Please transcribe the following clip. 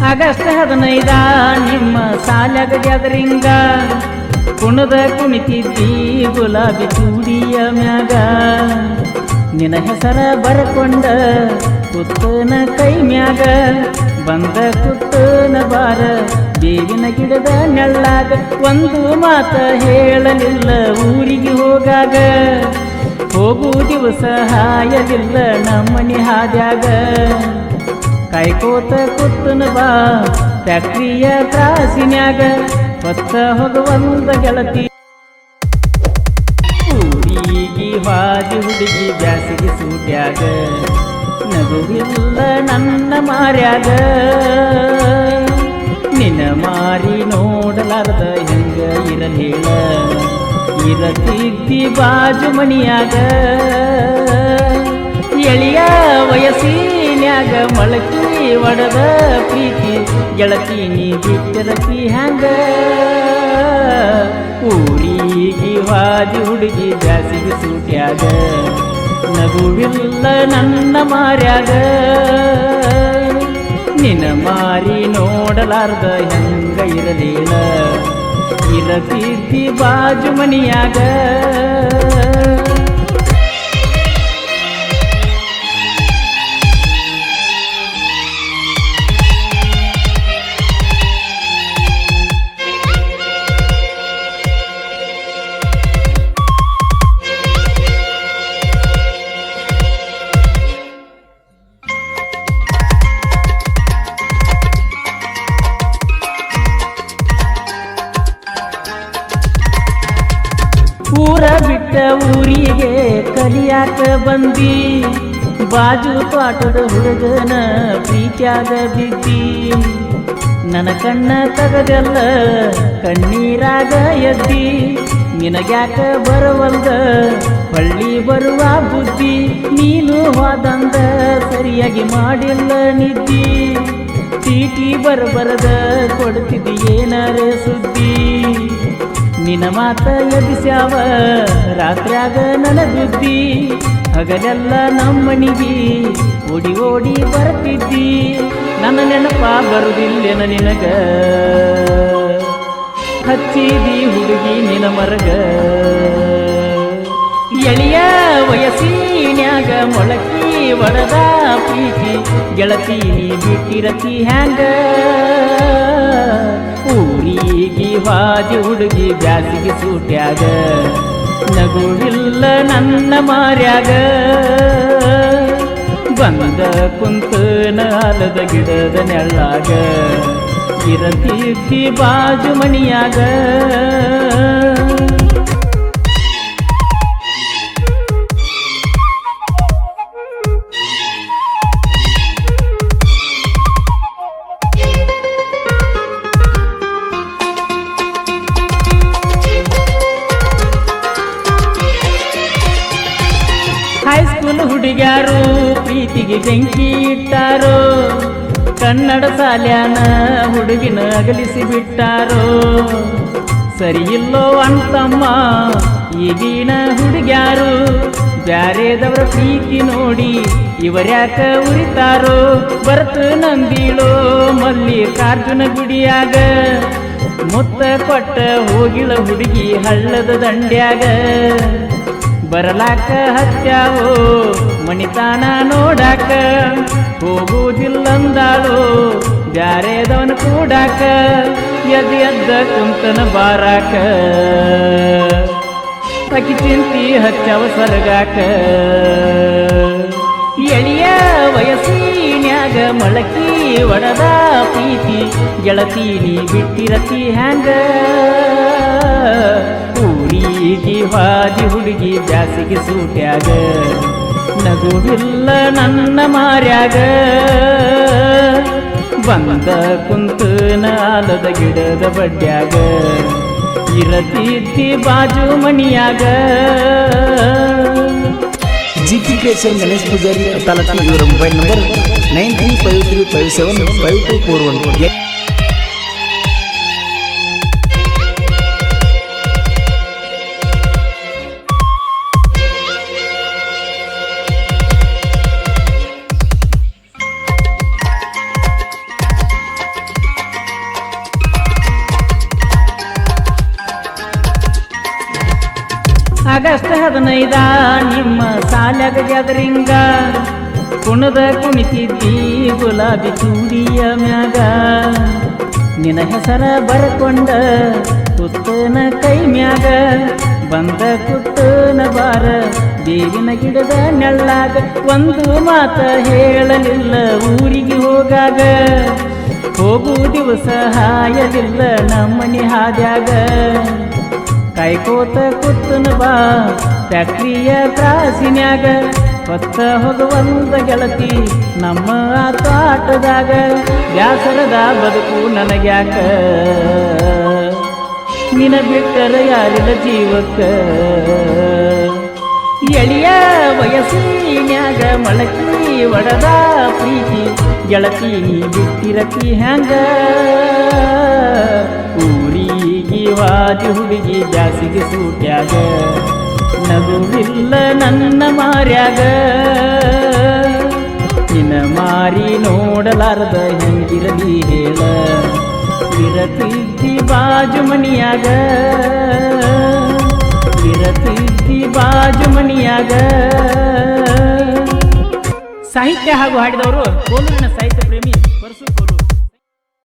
August 15 ನಿಮ್ಮ ಸಾಲ್ಯಾಗ gathering ಕುಣದ ಕುಣಿತಿದ್ದಿ ಗುಲಾಬಿ ಚೂಡಿಯ ಮ್ಯಾಗ ನಿನ್ನ ಹೆಸರ ಬರ್ಕೊಂಡ ಕುತ್ತನ ಕೈ ಮ್ಯಾಗ ಬಂದ ಕುತ್ತನ ಬಾರ ಬೇವಿನ ಗಿಡದ ನೆಳ್ಳಾಗ ಒಂದು ಮಾತ ಹೇಳಲಿಲ್ಲ ಊರಿಗೆ ಹೋಗಾಗ ಹೋಗು ದಿವಸ ಹಾಯಲಿಲ್ಲ ನಮ್ಮನಿ ಹಾದ್ಯಾಗ ಕಾಯ್ಕೋತ ಕುತ್ತನ ಬಾ ಫ್ಯಾಕ್ಟ್ರಿಯ ಕ್ರಾಸಿನ್ಯಾಗ ಹೊತ್ತ ಹೋಗುವಂದ ಗೆಳತಿ ಊರಿಗೆ ಹಾದಿ ಹುಡುಗಿ ಬ್ಯಾಸಿಗೆ ಸೂಟ್ಯಾಗ ನಗುವಿಲ್ಲ ನನ್ನ ಮಾರ್ಯಾಗ ನಿನ್ನ ಮಾರಿ ನೋಡಲಾರ್ದ ಹೆಂಗ ಇರಲಿಲ್ಲ ಇರತಿದ್ದಿ ಬಾಜು ಮನಿಯಾಗ ಎಳಿಯ ವಯಸ್ಸಿನ್ಯಾಗ ಮೊಳಕಿ ಒಡದ ಪ್ರೀತಿ ಗೆಳತಿ ನೀ ಬಿಟ್ಟಿರತಿ ಹ್ಯಾಂಗ ಊರಿಗೆ ಹಾದಿ ಹುಡುಗಿ ಬ್ಯಾಸಿಗೆ ಸೂಟ್ಯಾಗ ನಗುವಿಲ್ಲ ನನ್ನ ಮಾರ್ಯಾಗ ನಿನ್ನ ಮಾರಿ ನೋಡಲಾರ್ದ ಹೆಂಗ ಇರಲಿಲ್ಲ ಇರತಿದ್ದಿ ಬಾಜು ಮನಿಯಾಗ ಊರ ಬಿಟ್ಟ ಊರಿಗೆ ಕಲಿಯಾಕ ಬಂದಿ ಬಾಜು ತೋಟದ ಹುಡುಗನ ಪ್ರೀತ್ಯಾಗ ಬಿದ್ದಿ ನನ್ನ ಕಣ್ಣ ತಗದೆಲ್ಲ ಕಣ್ಣೀರಾಗ ಎದ್ದಿ ನಿನಗ್ಯಾಕ ಬರವಲ್ದ ಹಳ್ಳಿ ಬರುವ ಬುದ್ಧಿ ನೀನು ಹೋದಂದ ಸರಿಯಾಗಿ ಮಾಡಿಲ್ಲ ನಿದ್ದಿ ಚೀಟಿ ಬರಬರದ ಕೊಡ್ತಿದ್ದಿ ಏನಾರೇ ಸುದ್ದಿ ನಿನ್ನ ಮಾತ ಎದಿಸ್ಯಾವ ರಾತ್ರ್ಯಾಗ ನನ್ನ ಬುದ್ಧಿ ಹಗಲೆಲ್ಲ ನಮ್ಮನಿಗಿ ಓಡಿ ಓಡಿ ಬರ್ತಿದ್ದಿ ನನ್ನ ನೆನಪ ಬರುದಿಲ್ಲೆನ ನಿನಗ ಹಚ್ಚಿದಿ ಹುಡುಗಿ ನಿನ ಮರಗ ಎಳಿಯ ವಯಸ್ಸಿನ್ಯಾಗ ಮೊಳಕಿ ಒಡದ ಪ್ರೀತಿ ಗೆಳತಿ ನೀ ಬಿಟ್ಟಿರತಿ ಹ್ಯಾಂಗ ಊರಿಗೆ ಹಾದಿ ಹುಡುಗಿ ಬ್ಯಾಸಿಗೆ ಸೂಟ್ಯಾಗ ನಗುವಿಲ್ಲ ನನ್ನ ಮಾರ್ಯಾಗ ಬಂದ ಕುಂತನ ಆಲದ ಗಿಡದ ನೆಳ್ಳಾಗ ಇರತಿದ್ದಿ ಬಾಜು ಮನಿಯಾಗ ಹೈಸ್ಕೂಲ್ ಹುಡುಗ್ಯಾರು ಪ್ರೀತಿಗೆ ಬೆಂಕಿ ಇಟ್ಟಾರೋ ಕನ್ನಡ ಶಾಲ್ಯಾನ ಹುಡುಗಿನ ಅಗಲಿಸಿ ಬಿಟ್ಟಾರೋ ಸರಿ ಇಲ್ಲೋ ಅಂತಮ್ಮ ಈಗಿನ ಹುಡುಗ್ಯಾರು ಬ್ಯಾರೇದವರ ಪ್ರೀತಿ ನೋಡಿ ಇವರ್ಯಾಕ ಉರಿತಾರೋ ಬರ್ತು ನಂದೀಳೋ ಮಲ್ಲಿಕಾರ್ಜುನ ಗುಡಿಯಾಗ ಮುತ್ತ ಕೊಟ್ಟ ಹೋಗಿಳ ಹುಡುಗಿ ಹಳ್ಳದ ದಂಡ್ಯಾಗ ಬರಲಾಕ ಹತ್ಯಾವೋ ಮಣಿತಾನ ನೋಡಾಕ ಹೋಗುವುದಿಲ್ಲಂದಾಳೋ ಬ್ಯಾರೇದವನ ಕೂಡಾಕ ಎದ್ದ ಕುಂತನ ಬಾರಾಕ ಅಕಿ ಚಿಂತಿ ಹತ್ಯಾವ ಸ್ವರ್ಗಾಕ ಎಳಿಯ ವಯಸ್ಸಿನ್ಯಾಗ ಮೊಳಕಿ ಒಡದ ಪ್ರೀತಿ ಗೆಳತಿ ನೀ ಬಿಟ್ಟಿರತಿ ಹ್ಯಾಂಗ ಊರಿಗೆ ಹಾದಿ ಹುಡುಗಿ ಬ್ಯಾಸಿಗೆ ಸೂಟ್ಯಾಗ ನಗುವಿಲ್ಲ ನನ್ನ ಮಾರ್ಯಾಗ ಬಂದ ಕುಂತನ ಆಲದ ಗಿಡದ ಬಡ್ಡ್ಯಾಗ ಇರತಿದ್ದಿ ಬಾಜು ಮನಿಯಾಗ ಜಿಪಿ ಕ್ರಿಯೇಷನ್ ಗಣೇಶ್ ಪೂಜಾರಿ ತಾಲೂಕು ಇವರ ಮೊಬೈಲ್ ನಂಬರ್ 9353575241. ಆಗಸ್ಟ್ 15 ನಿಮ್ಮ ಸಾಲ್ಯಾಗ ಗ್ಯಾದರಿಂಗ ಕುಣದ ಕುಣಿತಿದ್ದಿ ಗುಲಾಬಿ ಚೂಡಿಯ ಮ್ಯಾಗ ನಿನ್ನ ಹೆಸರ ಬರ್ಕೊಂಡ ಕುತ್ತನ ಕೈ ಮ್ಯಾಗ ಬಂದ ಕುತ್ತನ ಬಾರ ಬೇವಿನ ಗಿಡದ ನೆಳ್ಳಾಗ ಒಂದು ಮಾತ ಹೇಳಲಿಲ್ಲ ಊರಿಗೆ ಹೋಗಾಗ ಹೋಗು ದಿವಸ ಹಾಯಲಿಲ್ಲ ನಮ್ಮನಿ ಹಾದ್ಯಾಗ ಕಾಯ್ಕೋತ ಕುತ್ತನ ಬಾ ಫ್ಯಾಕ್ಟ್ರಿಯ ಕ್ರಾಸಿನ್ಯಾಗ ಹೊತ್ತ ಹೋಗುವಂತ ಗೆಳತಿ ನಮ್ಮ ತೋಟದಾಗ ಬ್ಯಾಸರದ ಬದುಕು ನನಗ್ಯಾಕ ನಿನ ಬಿಟ್ಟರ ಯಾರಿಲ್ಲ ಜೀವಕ್ಕ ಎಳಿಯ ವಯಸ್ಸಿನ್ಯಾಗ ಮೊಳಕಿ ಒಡದ ಪ್ರೀತಿ ಗೆಳತಿ ನೀ ಬಿಟ್ಟಿರತಿ ಹ್ಯಾಂಗ ಊರಿಗೆ ವಾದಿ ಹುಡುಗಿ ಬ್ಯಾಸಿಗೆ ಸೂಟ್ಯಾಗ ನಗುವಿಲ್ಲ ನನ್ನ ಮಾರ್ಯಾಗ ನಿನ್ನ ಮಾರಿ ನೋಡಲಾರದ ಹೆಂಗಿರಲಿ ಹೇಳ ಇರತಿದ್ದಿ ಬಾಜು ಮನಿಯಾಗ ಇರತಿದ್ದಿ ಬಾಜು ಮನಿಯಾಗ. ಸಾಹಿತ್ಯ ಹಾಗೂ ಹಾಡಿದವರು ಕೋಲೂರಿನ ಸಾಹಿತ್ಯ ಪ್ರೇಮಿ